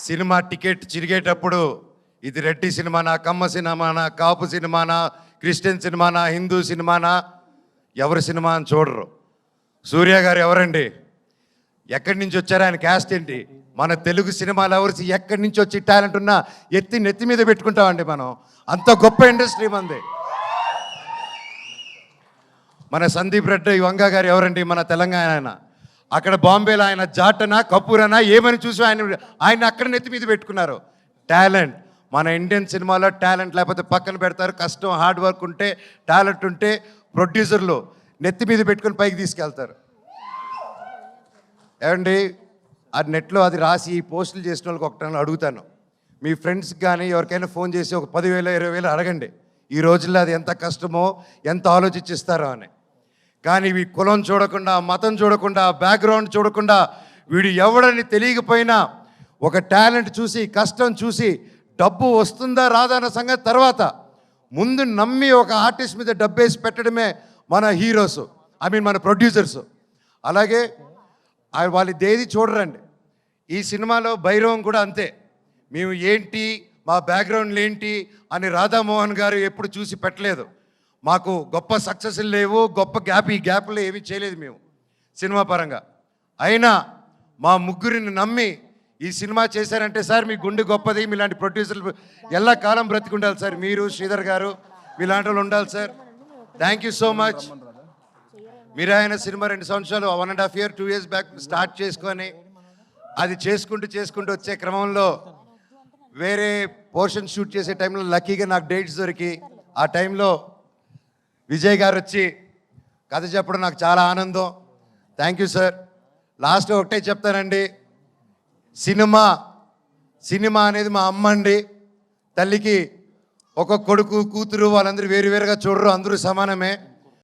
Cinema ticket చిరిగేటప్పుడు ఇది రెడ్డి సినిమానా, కమ్మ సినిమానా, కాపు సినిమానా, క్రిస్టియన్ సినిమానా, హిందూ సినిమానా, ఎవరి సినిమా అని చూడరు. సూర్య గారు ఎవరండి? ఎక్కడి నుంచి వచ్చారు? ఆయన క్యాస్ట్ ఏంటి? మన తెలుగు సినిమాలు ఎవరు ఎక్కడి నుంచి వచ్చి టాలెంట్ ఉన్నా నెత్తి మీద పెట్టుకుంటామండి మనం. అంత గొప్ప ఇండస్ట్రీ మంది. మన సందీప్ రెడ్డి వంగ గారు ఎవరండి? మన తెలంగాణ ఆయన. అక్కడ బాంబేలో ఆయన జాటనా కపూరనా ఏమని చూసి ఆయన అక్కడ నెత్తి మీద పెట్టుకున్నారు. టాలెంట్ మన ఇండియన్ సినిమాలో టాలెంట్ లేకపోతే పక్కన పెడతారు. కష్టం, హార్డ్ వర్క్ ఉంటే, టాలెంట్ ఉంటే ప్రొడ్యూసర్లు నెత్తి మీద పెట్టుకుని పైకి తీసుకెళ్తారు. ఏమండి, అది నెట్లో అది రాసి పోస్టులు చేసిన వాళ్ళకి ఒకటి అడుగుతాను, మీ ఫ్రెండ్స్కి కానీ ఎవరికైనా ఫోన్ చేసి ఒక 10,000 20,000 అడగండి. ఈ రోజుల్లో అది ఎంత కష్టమో, ఎంత ఆలోచించిస్తారో అని. కానీ ఈ కులం చూడకుండా, మతం చూడకుండా, బ్యాక్గ్రౌండ్ చూడకుండా, వీడు ఎవడని తెలియకపోయినా ఒక టాలెంట్ చూసి, కష్టం చూసి, డబ్బు వస్తుందా రాదా అన్న సంగతి తర్వాత ముందు నమ్మి ఒక ఆర్టిస్ట్ మీద డబ్బేసి పెట్టడమే మన హీరోస్, మన ప్రొడ్యూసర్స్. అలాగే వాళ్ళు దేది చూడరండి. ఈ సినిమాలో భైరవం కూడా అంతే. మేము ఏంటి, మా బ్యాక్గ్రౌండ్లు ఏంటి అని రాధామోహన్ గారు ఎప్పుడు చూసి పెట్టలేదు. మాకు గొప్ప సక్సెస్లు లేవు, గొప్ప ఈ గ్యాప్లు ఏమీ చేయలేదు మేము సినిమా పరంగా. అయినా మా ముగ్గురిని నమ్మి ఈ సినిమా చేశారంటే, సార్ మీ గుండె గొప్పది, మీలాంటి ప్రొడ్యూసర్లు ఎల్ల కాలం బ్రతికుండాలి సార్. మీరు శ్రీధర్ గారు మీలాంటి వాళ్ళు ఉండాలి sir. Thank you so much. మీరు ఆయన సినిమా 2 సంవత్సరాలు 1.5 year 2 years బ్యాక్ స్టార్ట్ చేసుకొని అది చేసుకుంటూ వచ్చే క్రమంలో వేరే పోర్షన్ షూట్ చేసే టైంలో లక్కీగా నాకు డేట్స్ దొరికి ఆ టైంలో విజయ్ గారు వచ్చి కథ చెప్పడం నాకు చాలా ఆనందం. Thank you sir. లాస్ట్ ఒకటే చెప్తానండి, సినిమా అనేది మా అమ్మ అండి. తల్లికి ఒక కొడుకు కూతురు వాళ్ళందరూ వేరువేరుగా చూడరు, అందరూ సమానమే.